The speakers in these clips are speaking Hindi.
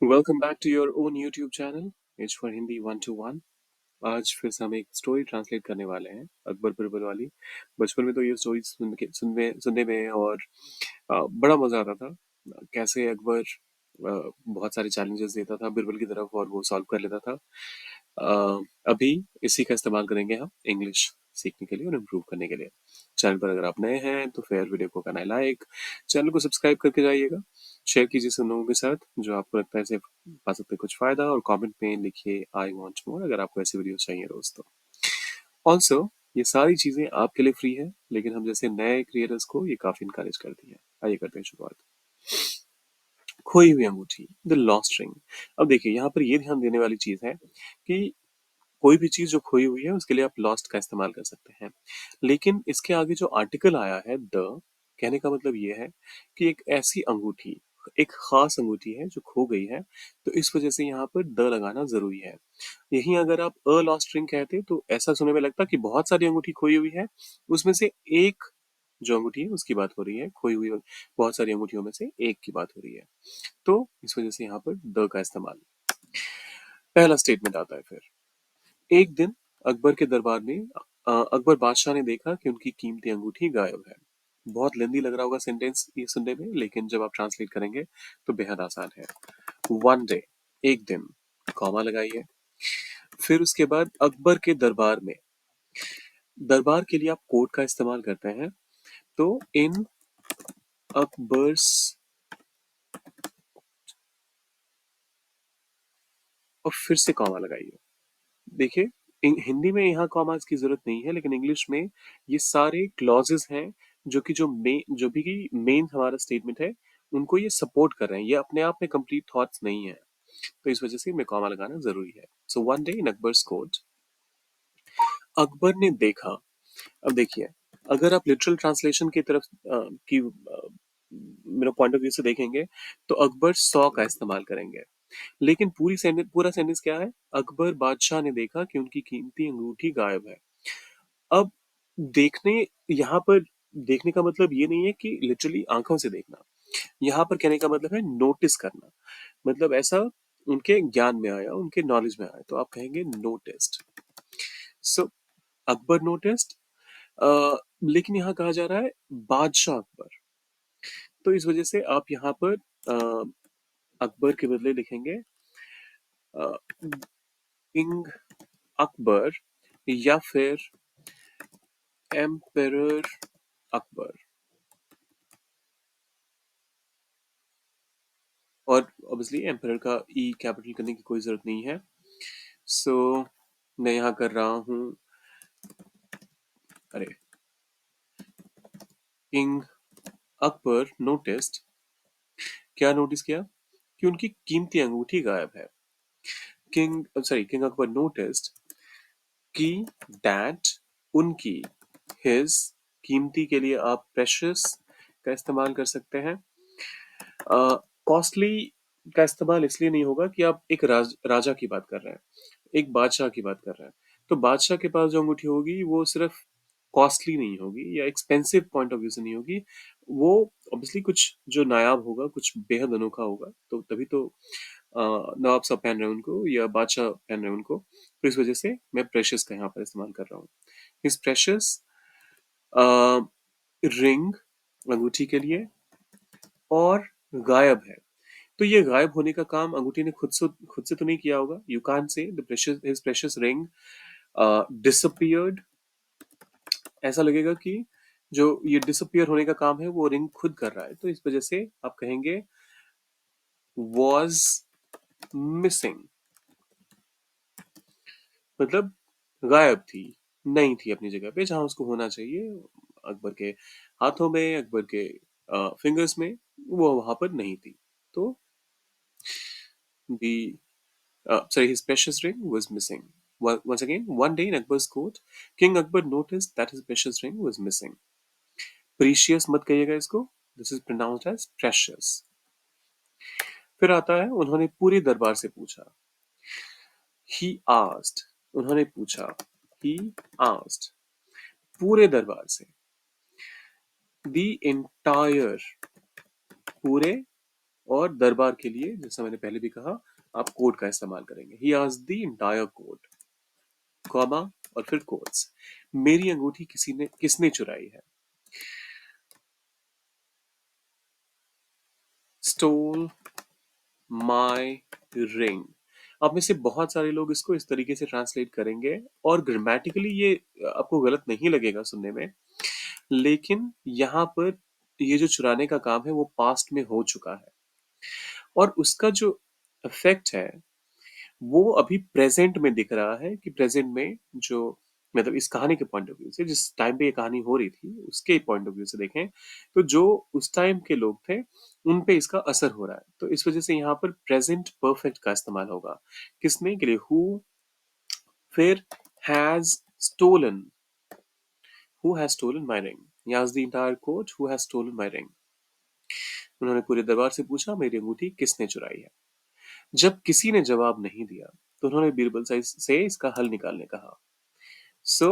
Welcome back to your own YouTube channel H for Hindi 121। आज फिर से हम एक स्टोरी ट्रांसलेट करने वाले हैं, अकबर बिरबल वाली। बचपन में तो ये स्टोरी सुनने में और बड़ा मजा आता था। कैसे अकबर बहुत सारे चैलेंजेस देता था बिरबल की तरफ और वो सॉल्व कर लेता था। अभी इसी का इस्तेमाल करेंगे हम इंग्लिश सीखने के लिए और इम्प्रूव करने के लिए। चैनल पर अगर आप नए हैं तो फिर वीडियो को करना है लाइक, चैनल को सब्सक्राइब करके जाइएगा, शेयर कीजिए सब लोगों के साथ जो आपको लगता है इससे पा सकते हैं कुछ फायदा, और कमेंट में लिखिए आई वांट मोर अगर आपको ऐसी वीडियो चाहिए रोज। तो ऑल्सो ये सारी चीजें आपके लिए फ्री है, लेकिन हम जैसे नए क्रिएटर्स को ये काफी इनकरेज करती है। आइए करते हैं शुरुआत। खोई हुई अंगूठी, द लॉस्ट रिंग। अब देखिए यहाँ पर ये ध्यान देने वाली चीज है कि कोई भी चीज जो खोई हुई है उसके लिए आप लॉस्ट का इस्तेमाल कर सकते हैं, लेकिन इसके आगे जो आर्टिकल आया है द, कहने का मतलब ये है कि एक ऐसी अंगूठी, एक खास अंगूठी है जो खो गई है, तो इस वजह से यहाँ पर द लगाना जरूरी है। यहीं अगर आप अ लॉस्ट रिंग कहते तो ऐसा सुनने में लगता कि बहुत सारी अंगूठी खोई हुई है, उसमें से एक जो अंगूठी है उसकी बात हो रही है, खोई हुई बहुत सारी अंगूठियों में से एक की बात हो रही है। तो इस वजह से यहाँ पर द का इस्तेमाल। पहला स्टेटमेंट आता है फिर। एक दिन अकबर के दरबार में अकबर बादशाह ने देखा कि उनकी कीमती अंगूठी गायब है। बहुत लेंदी लग रहा होगा सेंटेंस ये सुनने में, लेकिन जब आप ट्रांसलेट करेंगे तो बेहद आसान है। वन डे, एक दिन, कॉमा लगाइए। फिर उसके बाद अकबर के दरबार में, दरबार के लिए आप कोर्ट का इस्तेमाल करते हैं, तो इन अकबर्स, और फिर से कॉमा लगाइए। देखिए हिंदी में यहाँ कॉमास की जरूरत नहीं है, लेकिन इंग्लिश में ये सारे क्लॉजेस हैं जो कि जो भी मेन हमारा स्टेटमेंट है उनको ये सपोर्ट कर रहे हैं, ये अपने आप में कंप्लीट थॉट्स नहीं है। तो इस वजह से इनमें कॉमा लगाना जरूरी है। So one day in Akbar's court, Akbar ने देखा। अब देखिए, अगर आप लिटरल ट्रांसलेशन की तरफ की मेरा पॉइंट ऑफ व्यू से देखेंगे तो अकबर सॉ का इस्तेमाल करेंगे, लेकिन पूरा सेंटेंस क्या है? अकबर बादशाह ने देखा कि उनकी कीमती अंगूठी गायब है। अब देखने, यहाँ पर देखने का मतलब ये नहीं है कि लिटरली आंखों से देखना, यहाँ पर कहने का मतलब है नोटिस करना। मतलब ऐसा उनके ज्ञान में आया, उनके नॉलेज में आया, तो आप कहेंगे नोटिस्ड। सो अकबर नोटिस्ड, लेकिन यहाँ कहा जा रहा है बादशाह अकबर, तो इस वजह से आप यहाँ पर अकबर के बदले लिखेंगे किंग अकबर, या फिर एम्परर अकबर। और ऑब्वियसली एम्परर का ई कैपिटल करने की कोई जरूरत नहीं है। सो मैं यहाँ कर रहा हूँ, अरे, किंग अकबर नोटिस्ड, क्या नोटिस किया? कि उनकी कीमती अंगूठी गायब है। किंग अकबर नोटिस्ड कि दैट, उनकी, हिज, कीमती के लिए आप प्रेशियस का इस्तेमाल कर सकते हैं। कॉस्टली का इस्तेमाल इसलिए नहीं होगा कि आप एक राजा की बात कर रहे हैं, एक बादशाह की बात कर रहे हैं, तो बादशाह के पास जो अंगूठी होगी वो सिर्फ कॉस्टली नहीं होगी या एक्सपेंसिव पॉइंट ऑफ व्यू से नहीं होगी, वो ऑब्वियसली कुछ जो नायाब होगा, कुछ बेहद अनोखा होगा, तो तभी तो नवाब साहब पहन रहे हैं उनको या बादशाह पहन रहे हैं उनको। तो इस वजह से मैं प्रेशियस का यहाँ पर इस्तेमाल कर रहा हूँ। इस प्रेशियस रिंग, अंगूठी के लिए, और गायब है, तो ये गायब होने का काम अंगूठी ने खुद से तो नहीं किया होगा। You can't say the precious, his precious ring disappeared. ऐसा लगेगा कि जो ये डिसअपियर होने का काम है वो रिंग खुद कर रहा है, तो इस वजह से आप कहेंगे was मिसिंग, मतलब गायब थी, नहीं थी अपनी जगह पे जहां उसको होना चाहिए। अकबर के हाथों में, अकबर के फिंगर्स में, वो वहां पर नहीं थी। तो the sorry, his precious ring was missing. Once again, one day in Akbar's court, King Akbar noticed that his precious ring was missing. Precious मत कहिएगा इसको, this is pronounced as precious. फिर आता है, उन्होंने पूरे दरबार से पूछा। He asked, उन्होंने पूछा, he asked, पूरे दरबार से। The entire, पूरे और दरबार के लिए जैसा मैंने पहले भी कहा आप कोट का इस्तेमाल करेंगे। He asked the entire court, comma और फिर कोट्स। मेरी अंगूठी किसने चुराई है? Stole my ring. आप में से बहुत सारे लोग इसको इस तरीके से ट्रांसलेट करेंगे और ग्रामेटिकली ये आपको गलत नहीं लगेगा सुनने में, लेकिन यहाँ पर ये जो चुराने का काम है वो पास्ट में हो चुका है और उसका जो इफेक्ट है वो अभी प्रेजेंट में दिख रहा है कि प्रेजेंट में जो मतलब इस कहानी के पॉइंट ऑफ व्यू से जिस टाइम पे ये कहानी हो रही थी उसके पॉइंट ऑफ व्यू से देखें तो जो उस टाइम के लोग थे उन पे इसका असर हो रहा है, तो इस वजह से यहाँ पर प्रेजेंट परफेक्ट का इस्तेमाल होगा। किसने के लिए? हु, फिर has stolen, who has stolen my ring. यहाँ the entire court, who has stolen my ring. उन्होंने पूरे दरबार से पूछा मेरी अंगूठी किसने चुराई है। जब किसी ने जवाब नहीं दिया तो उन्होंने बीरबल से इसका हल निकालने कहा। सो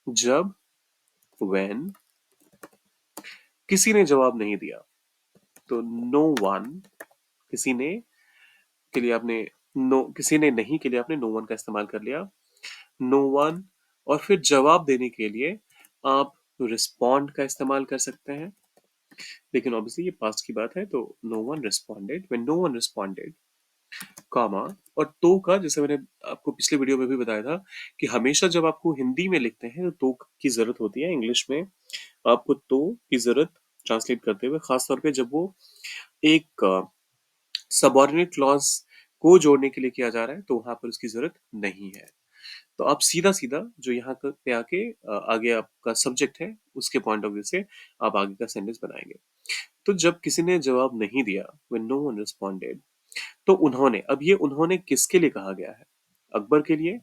जब, when, किसी ने जवाब नहीं दिया तो नो वन, किसी ने के लिए आपने नो, किसी ने नहीं के लिए आपने नो वन का इस्तेमाल कर लिया। नो वन और फिर जवाब देने के लिए आप रिस्पॉन्ड का इस्तेमाल कर सकते हैं, लेकिन ऑब्वियसली ये पास्ट की बात है तो no one responded, when no one responded, comma और तो का, जैसे मैंने आपको पिछले वीडियो में भी बताया था कि हमेशा जब आपको हिंदी में लिखते हैं तो की जरूरत होती है, इंग्लिश में आपको तो की जरूरत ट्रांसलेट करते हुए, खासतौर पे जब वो एक सबऑर्डिनेट क्लॉज को जोड़ने के लिए किया जा रहा है तो वहां पर उसकी जरूरत नहीं है। तो आप सीधा सीधा जो यहाँ पे आके आगे आपका सब्जेक्ट है उसके पॉइंट ऑफ व्यू से आप आगे का सेंटेंस बनाएंगे। तो जब किसी ने जवाब नहीं दिया, when no one responded, तो उन्होंने, अब ये उन्होंने किसके लिए कहा गया है? अकबर के लिए।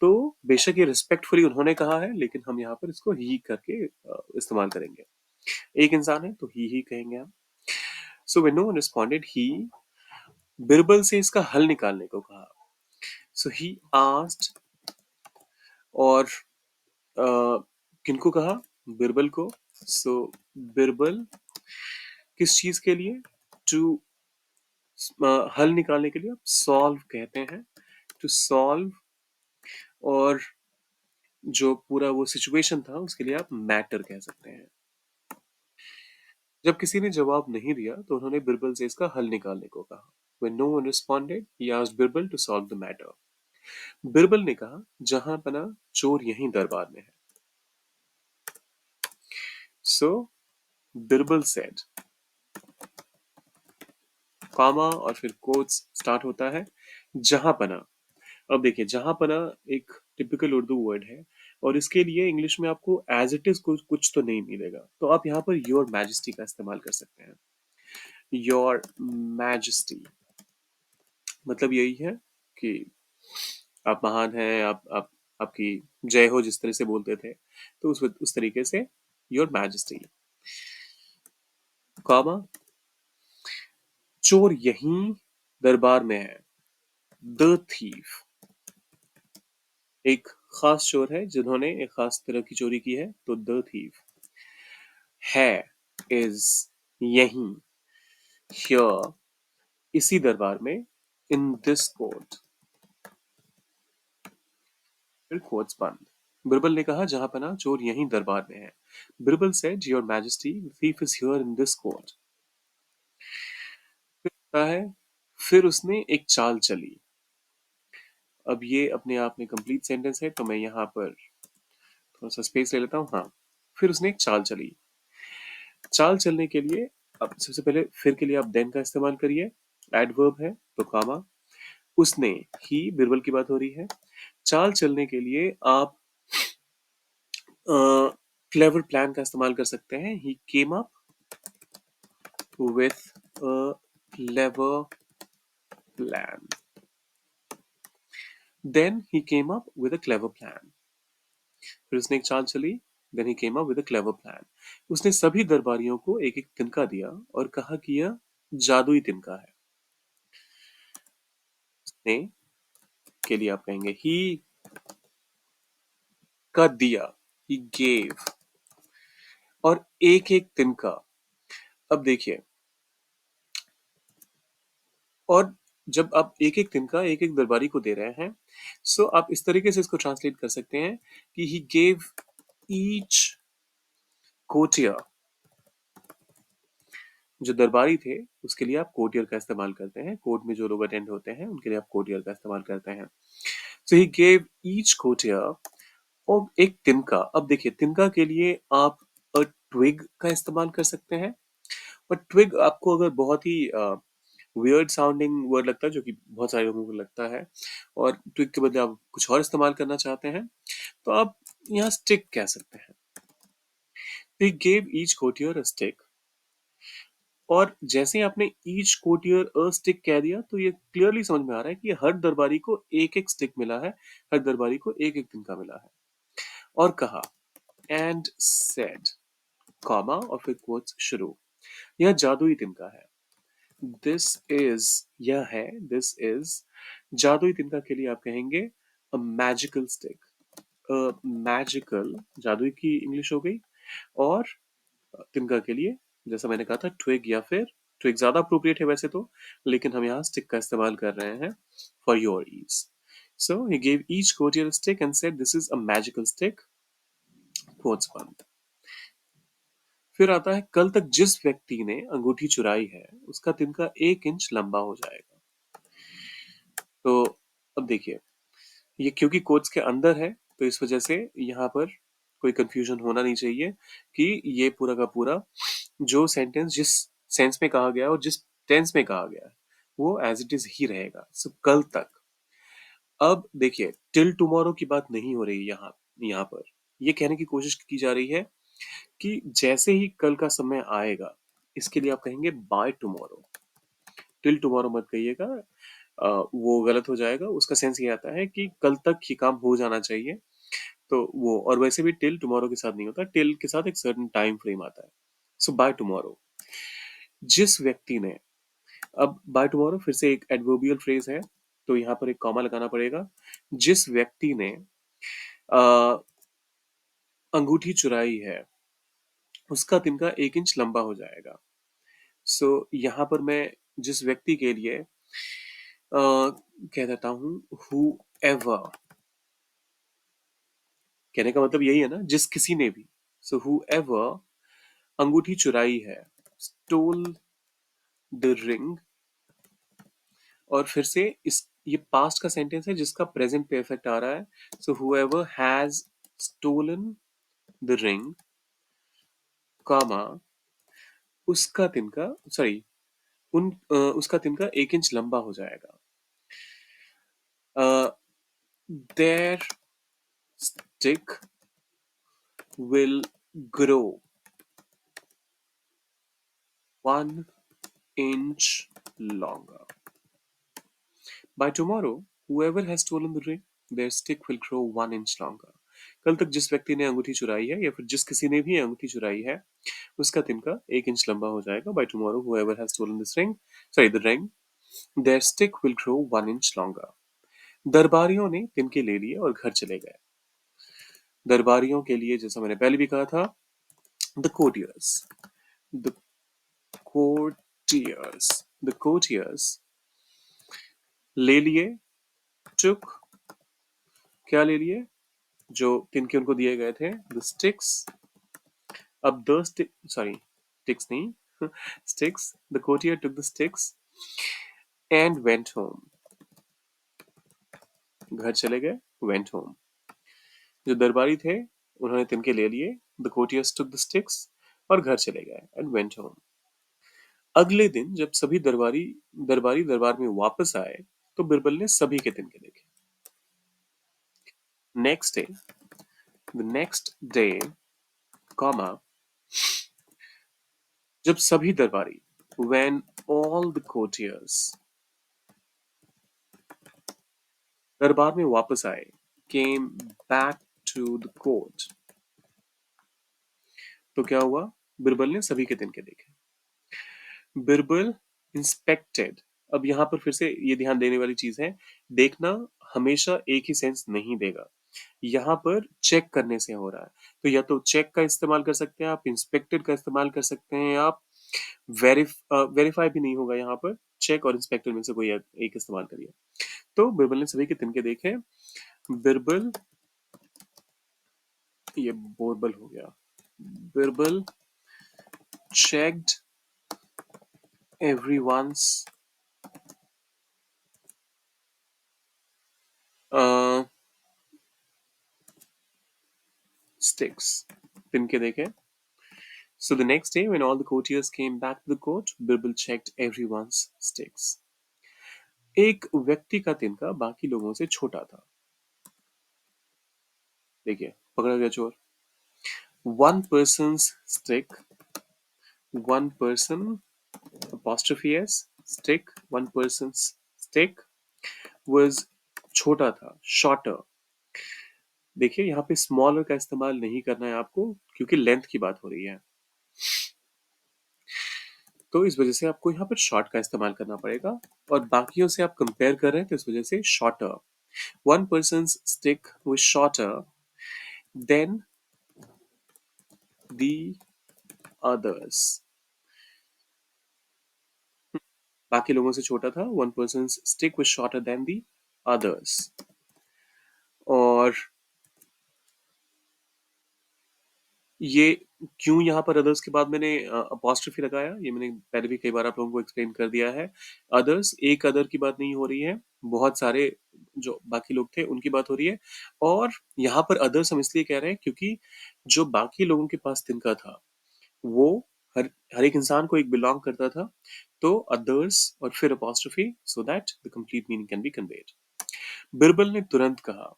तो बेशक ये रिस्पेक्टफुली उन्होंने कहा है लेकिन हम यहाँ पर इसको ही करके इस्तेमाल करेंगे। एक इंसान है तो ही कहेंगे हम। So when no one responded ही, बिरबल से इसका हल निकालने को कहा। सो ही आस्क्ड, और किनको कहा? बिरबल को। सो बिरबल किस चीज के लिए? टू, हल निकालने के लिए आप सॉल्व कहते हैं, टू सॉल्व, और जो पूरा वो सिचुएशन था उसके लिए आप मैटर कह सकते हैं। जब किसी ने जवाब नहीं दिया तो उन्होंने बिरबल से इसका हल निकालने को कहा। When no one responded, he asked Birbal to solve the matter. Birbal ने कहा जहां पना चोर यहीं दरबार में है। So बिरबल said, कॉमा और फिर कोट्स स्टार्ट होता है, जहां पना। अब देखिए जहां पना एक टिपिकल उर्दू वर्ड है और इसके लिए इंग्लिश में आपको एज इट इज कुछ तो नहीं मिलेगा, तो आप यहाँ पर योर मैजेस्टी का इस्तेमाल कर सकते हैं। योर मैजेस्टी मतलब यही है कि आप महान हैं, आप आपकी जय हो जिस तरह से बोलते थे, तो उस तरीके से योर मैजेस्टी, कॉमा चोर यहीं दरबार में है। द थीफ एक खास चोर है जिन्होंने एक खास तरह की चोरी की है, तो द थीफ है, इज यहीं, हियर इसी दरबार में, इन दिस कोर्ट, फिर कोट्स बंद। बिरबल ने कहा जहां पना चोर यहीं दरबार में है। Birbal said your majesty thief is here in this court. फिर होता है, फिर उसने एक चाल चली। अब ये अपने आप में कंप्लीट सेंटेंस है तो मैं यहाँ पर थोड़ा सा स्पेस ले लेता हूँ। हाँ, फिर उसने एक चाल चली। चाल चलने के लिए अब सबसे पहले फिर के लिए आप देन का इस्तेमाल करिए, एडवर्ब है तो कामा। उसने, ही बिरबल की बात हो रही है। चाल चलने के लिए आप क्लेवर प्लान का इस्तेमाल कर सकते हैं। He came up with a clever plan, then he came up with a clever plan. फिर उसने एक चाल चली, then he came up with a clever plan. उसने सभी दरबारियों को एक एक तिनका दिया और कहा कि यह जादुई तिनका है। उसने के लिए आप कहेंगे ही का दिया, ही गेव, और एक एक तिनका। अब देखिए और जब आप एक-एक तिनका एक-एक दरबारी को दे रहे हैं, सो आप इस तरीके से इसको ट्रांसलेट कर सकते हैं कि ही गेव ईच courtier, जो दरबारी थे उसके लिए आप कोर्टियर का इस्तेमाल करते हैं। कोर्ट में जो लोग अटेंड होते हैं उनके लिए आप कोर्टियर का इस्तेमाल करते हैं। सो ही गेव ईच कोर्टियर, और एक तिनका। अब देखिए, तिनका के लिए आप अ ट्विग का इस्तेमाल कर सकते हैं, और ट्विग आपको अगर बहुत ही वियर्ड साउंडिंग वर्ड लगता है, जो कि बहुत सारे लोगों को लगता है, और ट्विग के बदले आप कुछ और इस्तेमाल करना चाहते हैं, तो आप यहाँ स्टिक कह सकते हैं। ही gave each courtier a stick, और जैसे ही आपने ईच कोर्टियर अ स्टिक कह दिया, तो ये क्लियरली समझ में आ रहा है कि हर दरबारी को एक एक स्टिक मिला है, हर दरबारी को एक एक तिनका मिला है। और कहा, एंड सेड, कॉमा और फिर quotes शुरू। यह जादुई तिनका है। दिस इज, यह है, दिस इज। जादुई तिनका के लिए आप कहेंगे अ मैजिकल स्टिक। मैजिकल जादुई की इंग्लिश हो गई, और तिनका के लिए जैसा मैंने कहा था ट्विग, या फिर ट्विग ज्यादा अप्रोप्रिएट है वैसे तो, लेकिन हम यहाँ स्टिक का इस्तेमाल कर रहे हैं for your ease. So he gave each courtier a stick and said this is a magical stick, quotes बंद। फिर आता है, कल तक जिस व्यक्ति ने अंगूठी चुराई है उसका तिनका 1 इंच लंबा हो जाएगा। तो अब देखिए, ये क्योंकि कोट्स के अंदर है, तो इस वजह से यहाँ पर कोई कंफ्यूजन होना नहीं चाहिए कि ये पूरा का पूरा जो सेंटेंस जिस सेंस में कहा गया है और जिस टेंस में कहा गया है वो एज इट इज ही रहेगा। सो कल तक। अब देखिए, टिल टुमारो की बात नहीं हो रही यहाँ यहाँ पर। ये कहने की कोशिश की जा रही है कि जैसे ही कल का समय आएगा, इसके लिए आप कहेंगे बाय टुमारो। टिल टुमारो मत कहिएगा, वो गलत हो जाएगा। उसका सेंस ये आता है कि कल तक ये काम हो जाना चाहिए। तो वो, और वैसे भी टिल टुमारो के साथ नहीं होता, टिल के साथ एक सर्टेन टाइम फ्रेम आता है। सो बाय टुमारो, जिस व्यक्ति ने। अब बाय टुमारो फिर से एक एडवर्बियल फ्रेज है, तो यहाँ पर एक कॉमा लगाना पड़ेगा। जिस व्यक्ति ने अ, अंगूठी चुराई है उसका तिनका 1 इंच लंबा हो जाएगा। सो यहाँ पर मैं जिस व्यक्ति के लिए कह देता हूँ हु एवर। कहने का मतलब यही है ना, जिस किसी ने भी। सो हु एवर अंगूठी चुराई है, स्टोल द रिंग। और फिर से इस ये पास्ट का सेंटेंस है जिसका प्रेजेंट पे इफेक्ट आ रहा है। So whoever has stolen the ring, comma, उसका तिनका, सॉरी, उसका तिनका 1 इंच लंबा हो जाएगा। Their stick will grow 1 inch longer. By tomorrow, whoever has stolen the ring, their stick will grow 1 inch longer. कल तक जिस व्यक्ति ने अंगूठी चुराई है, या फिर जिस किसी ने भी अंगूठी चुराई है, उसका तिनका 1 इंच लंबा हो जाएगा। By tomorrow, whoever has stolen this ring, sorry, the ring, their stick will grow 1 inch longer. दरबारियों ने तिनके ले लिए और घर चले गए। दरबारियों के लिए, जैसा मैंने पहले भी कहा था, the courtiers, the courtiers, the courtiers ले लिए, took, क्या ले लिए, जो तिनके उनको दिए गए थे, द स्टिक्स। अब द स्टिक, सॉरी, स्टिक्स नहीं, sticks, the courtier took the sticks and went home, घर चले गए, वेंट होम। जो दरबारी थे उन्होंने तिनके ले लिए, the courtiers took the sticks, और घर चले गए, एंड वेंट होम। अगले दिन जब सभी दरबारी दरबारी दरबार में वापस आए, तो बिरबल ने सभी के तिनके देखे। Next day, the next day, comma, जब सभी दरबारी, when all the courtiers, दरबार में वापस आए, came back to the court, तो क्या हुआ, बिरबल ने सभी के तिनके देखे। बिरबल इंस्पेक्टेड। अब यहाँ पर फिर से ये ध्यान देने वाली चीज है, देखना हमेशा एक ही सेंस नहीं देगा। यहाँ पर चेक करने से हो रहा है, तो या तो चेक का इस्तेमाल कर सकते हैं आप, इंस्पेक्टेड का इस्तेमाल कर सकते हैं आप, वेरीफाई भी नहीं होगा यहाँ पर, चेक और इंस्पेक्टर में से कोई एक इस्तेमाल करिए। तो बिरबल ने सभी के तिनके देखे। बिरबल, ये बोरबल हो गया। Birbal checked everyone's uh, sticks, तिनके देखे। So the next day, when all the courtiers came back to the court, Birbal checked everyone's sticks. एक व्यक्ति का तिनका बाकी लोगों से छोटा था। देखिए, पकड़ा गया चोर। One person's stick, one person apostrophe s stick, one person's stick was छोटा था, shorter. देखिए यहाँ पे स्मॉलर का इस्तेमाल नहीं करना है आपको, क्योंकि लेंथ की बात हो रही है, तो इस वजह से आपको यहाँ पर शॉर्ट का इस्तेमाल करना पड़ेगा। और बाकियों से आप कंपेयर कर रहे हैं तो इस वजह से shorter. One person stick was shorter than the others. बाकी लोगों से छोटा था। One person stick was shorter than the others. और ये क्यों यहाँ पर अदर्स के बाद मैंने अपॉस्ट्रोफी लगाया, ये मैंने पहले भी कई बार आप लोगों को एक्सप्लेन कर दिया है। अदर्स, एक अदर की बात नहीं हो रही है, बहुत सारे जो बाकी लोग थे उनकी बात हो रही है। और यहाँ पर अदर्स हम इसलिए कह रहे हैं क्योंकि जो बाकी लोगों के पास तिनका था वो हर हर एक इंसान को एक बिलोंग करता था, तो अदर्स और फिर apostrophe, so that the complete meaning can be conveyed. Birbal ने तुरंत कहा।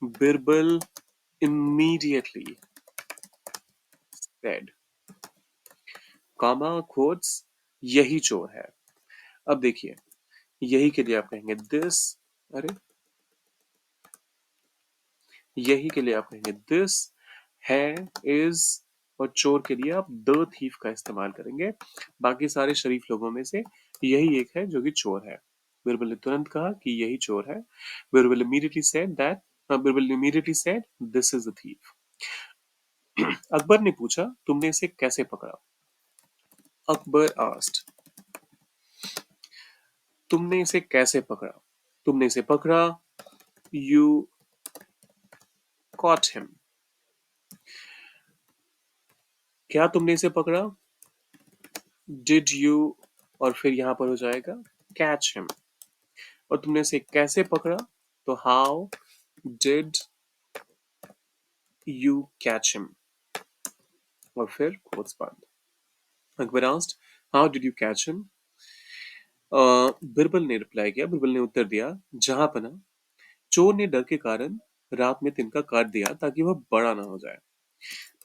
Birbal immediately said, comma quotes, यही चोर है। अब देखिए, यही के लिए आप कहेंगे दिस, अरे यही के लिए आप कहेंगे दिस है, इज, और चोर के लिए आप द थीफ का इस्तेमाल करेंगे। बाकी सारे शरीफ लोगों में से यही एक है जो कि चोर है। बिरबल ने तुरंत कहा कि यही चोर है। Birbal immediately said that, Birbal immediately said this is the thief. Akbar ने पूछा, तुमने इसे कैसे पकड़ा? अकबर asked, तुमने इसे कैसे पकड़ा? तुमने इसे पकड़ा, you caught him. क्या तुमने इसे पकड़ा? Did you, और फिर यहां पर हो जाएगा catch him. और तुमने इसे कैसे पकड़ा? तो how did you catch him? और फिर quotes बंद। Akbar asked, how did you catch him? Birbal ने रिप्लाई किया, बिरबल ने उत्तर दिया, जहां पना, चोर ने डर के कारण रात में तिनका काट दिया ताकि वह बड़ा ना हो जाए।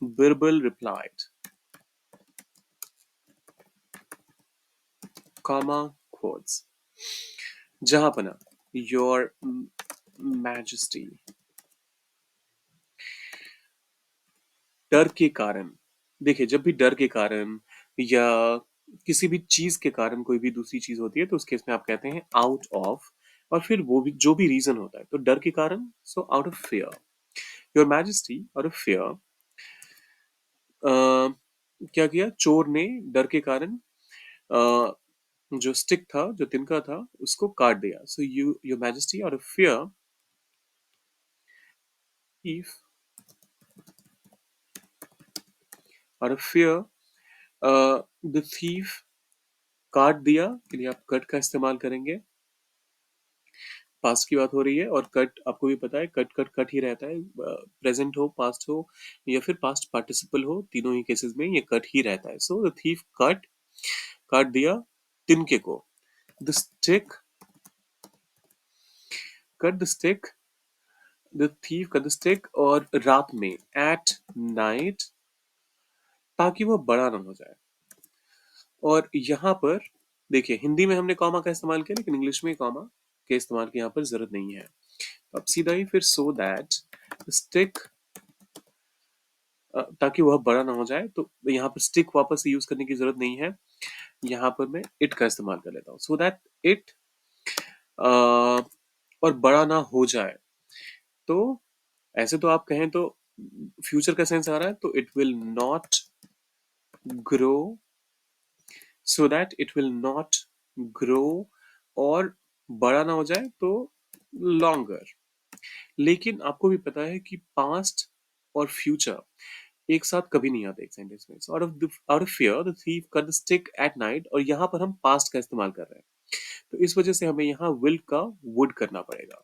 बिरबल replied, comma quotes, जहां पना, your majesty, डर के कारण। देखिए, जब भी डर के कारण या किसी भी चीज के कारण कोई भी दूसरी चीज होती है तो उस केस में आप कहते हैं आउट ऑफ, और फिर वो भी जो भी रीजन होता है, तो डर के कारण, so out of fear. Your majesty, out of fear, क्या किया? चोर ने डर के कारण जो स्टिक था, जो तिनका था, उसको काट दिया। So you, your majesty, out of fear, if, out of fear, the thief, काट दिया के लिए आप कट का इस्तेमाल करेंगे। पास्ट की बात हो रही है और कट आपको भी पता है, कट कट कट ही रहता है। प्रेजेंट हो, पास्ट हो, या फिर पास्ट पार्टिसिपल हो, तीनों ही केसेस में ये कट ही रहता है। सो द थीफ कट, काट दिया तिनके को। The stick, cut the stick, the thief cut the stick, और रात में, एट नाइट, ताकि वो बड़ा ना हो जाए। और यहाँ पर देखिए, हिंदी में हमने कॉमा का इस्तेमाल किया, लेकिन इंग्लिश में कॉमा के इस्तेमाल की यहाँ पर जरूरत नहीं है। अब सीधा ही फिर सो दैट स्टिक, ताकि वह बड़ा ना हो जाए, तो यहाँ पर स्टिक वापस से यूज करने की जरूरत नहीं है। यहाँ पर मैं इट का इस्तेमाल कर लेता हूँ, सो दैट इट, और बड़ा ना हो जाए। तो ऐसे तो आप कहें तो फ्यूचर का सेंस आ रहा है, तो it will not grow, so that it will not grow और बड़ा ना हो जाए तो लॉन्गर। लेकिन आपको भी पता है कि पास्ट और फ्यूचर एक साथ कभी नहीं आते एक सेंटेंस में। Out of fear the thief cut the stick at night, और यहाँ पर हम पास्ट का इस्तेमाल कर रहे हैं, तो इस वजह से हमें यहाँ विल का वुड करना पड़ेगा।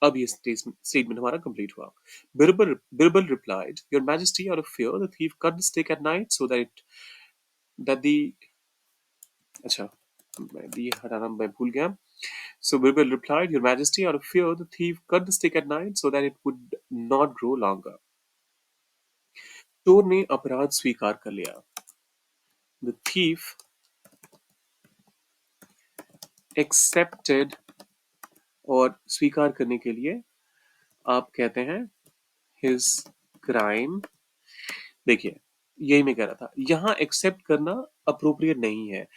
अब ये स्टेटमेंट हमारा कंप्लीट हुआ। Birbal Birbal replied, your majesty, out of fear the thief cut the stick at night so that the अच्छा, मैं दी हटाना मैं भूल गया। So Birbal replied, Your Majesty, out of fear, the thief cut the stick at night so that it would not grow longer. चोर ने अपराध स्वीकार कर लिया। The thief accepted, और स्वीकार करने के लिए आप कहते हैं his crime। देखिए, यही मैं कह रहा था, यहाँ एक्सेप्ट करना अप्रोप्रिएट नहीं है।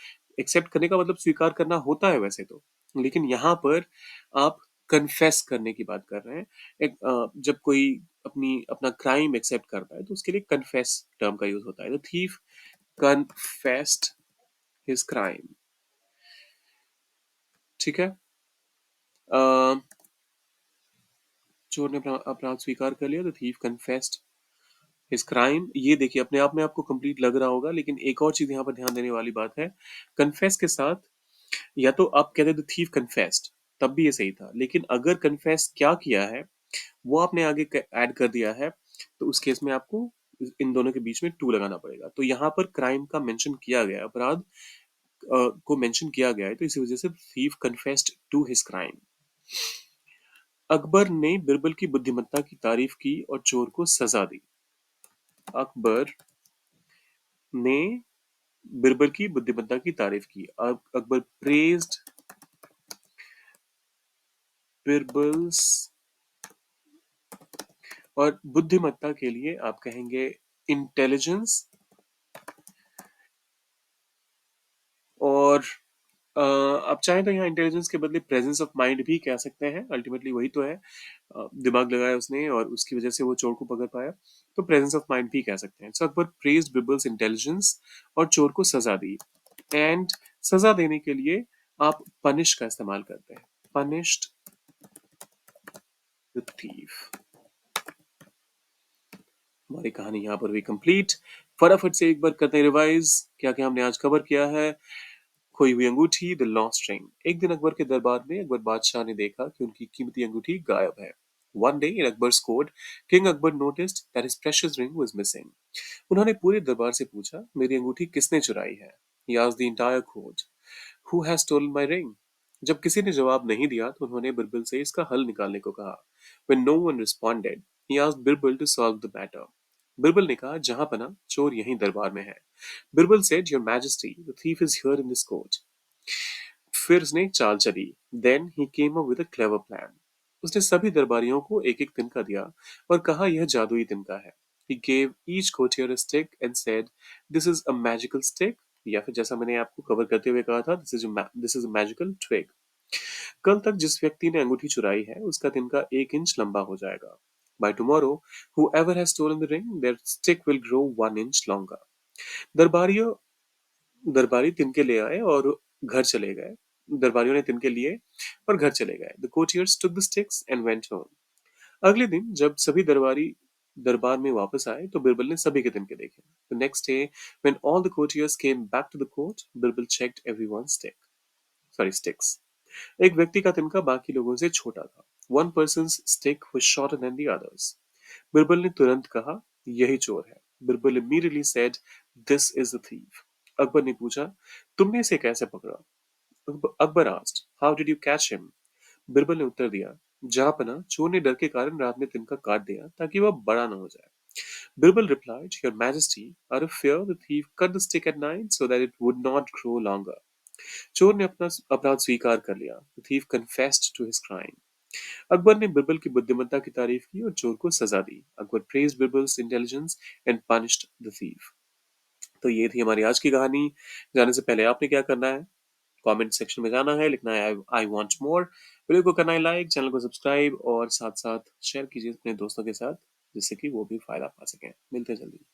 एक्सेप्ट करने का मतलब स्वीकार करना होता है वैसे तो, लेकिन यहाँ पर आप कन्फेस करने की बात कर रहे हैं। जब कोई अपना क्राइम एक्सेप्ट करता है तो उसके लिए कन्फेस टर्म का यूज होता है। The thief confessed his crime. ठीक है। अ, चोर ने अपना अपराध स्वीकार कर लिया। The thief confessed his crime. ये देखिए, अपने आप में आपको कंप्लीट लग रहा होगा, लेकिन एक और चीज यहाँ पर ध्यान देने वाली बात है। कन्फेस के साथ या तो आप कहते द थीफ कन्फेस्ड, तब भी ये सही था, लेकिन अगर कन्फेस क्या किया है वो आपने आगे ऐड कर दिया है, तो उस केस में आपको इन दोनों के बीच में टू लगाना पड़ेगा। तो यहाँ पर क्राइम का मेंशन किया गया है, अपराध को मेंशन किया गया है, तो इसी वजह से thief confessed to his crime. Akbar ने बिरबल की बुद्धिमत्ता की तारीफ की और चोर को सजा दी। अकबर ने बिरबल की बुद्धिमत्ता की तारीफ की। अकबर प्रेज्ड बिरबल्स, और बुद्धिमत्ता के लिए आप कहेंगे इंटेलिजेंस, और आप चाहें तो यहाँ इंटेलिजेंस के बदले प्रेजेंस ऑफ माइंड भी कह सकते हैं। अल्टीमेटली वही तो है। दिमाग लगाया उसने और उसकी वजह से वो चोर को पकड़ पाया, तो प्रेजेंस ऑफ माइंड भी कह सकते हैं। सो अकबर प्रेज्ड बिरबल्स इंटेलिजेंस और चोर को सजा दी। एंड सजा देने के लिए आप पनिश का इस्तेमाल करते हैं। Punished the thief. हमारी कहानी यहाँ पर भी कंप्लीट। फटाफट से एक बार करते हैं रिवाइज, क्या क्या हमने आज कवर किया है। खोई हुई अंगूठी, द लॉस्ट रिंग। एक दिन अकबर के दरबार में अकबर बादशाह ने देखा कि उनकी कीमती अंगूठी गायब है। One day in Akbar's court, King Akbar noticed that his precious ring was missing. उन्होंने पूरे दरबार से पूछा, मेरी अंगूठी किसने चुराई है? He asked the entire court, Who has stolen my ring? जब किसी ने जवाब नहीं दिया तो उन्होंने बिरबल से इसका हल निकालने को कहा। When no one responded, he asked Birbal to solve the matter. Birbal ने कहा, जहां पना चोर यहीं दरबार में है। Birbal said, Your Majesty, the thief is here in this court. फिर उसने चाल चली। Then he came up with a clever plan. उसने सभी दरबारियों को एक एक तिनका दिया और कहा, यह जादुई तिनका है। He gave each courtier a stick and said, "This is a magical stick." या फिर जैसा मैंने आपको कवर करते हुए कहा था, this is a magical twig. कल तक जिस व्यक्ति ने अंगूठी चुराई है उसका तिनका 1 इंच लंबा हो जाएगा। By tomorrow, whoever has stolen the ring, their stick will grow 1 inch longer. दरबारियों दरबारी तिनके ले आए और घर चले गए। दरबारियों ने तिनके लिए और घर चले गए। The courtiers took the sticks and went home. अगले दिन जब सभी दरबारी दरबार में वापस आए तो बिरबल ने सभी के तिनके देखे। The next day, when all the courtiers came back to the court, Birbal checked everyone's sticks. एक व्यक्ति का तिनका बाकी लोगों से छोटा था। One person's stick was shorter than the others. Birbal ने तुरंत कहा, यही चोर है। Birbal immediately said, This is the thief. Akbar ने पूछा, तुमने इसे कैसे पकड़ा? Akbar asked, How did you catch him? Birbal ने उत्तर दिया, जहाँपना चोर ने डर के कारण रात में तिनका काट दिया ताकि वह बड़ा न हो जाए। Birbal replied, Your Majesty, out of fear, the thief cut the stick at night so that it would not grow longer. चोर ने अपना अपराध स्वीकार कर लिया। The thief confessed to his crime. Akbar ने बिरबल की बुद्धिमत्ता की तारीफ की और चोर को सजा दी। Akbar praised Birbal's intelligence and punished the thief. तो ये थी हमारी आज की कहानी। जाने से पहले आपने क्या करना है? कमेंट सेक्शन में जाना है, लिखना है आई वांट मोर। वीडियो को करना है लाइक, चैनल को सब्सक्राइब और साथ साथ शेयर कीजिए अपने दोस्तों के साथ, जिससे कि वो भी फायदा पा सकें। मिलते हैं जल्दी।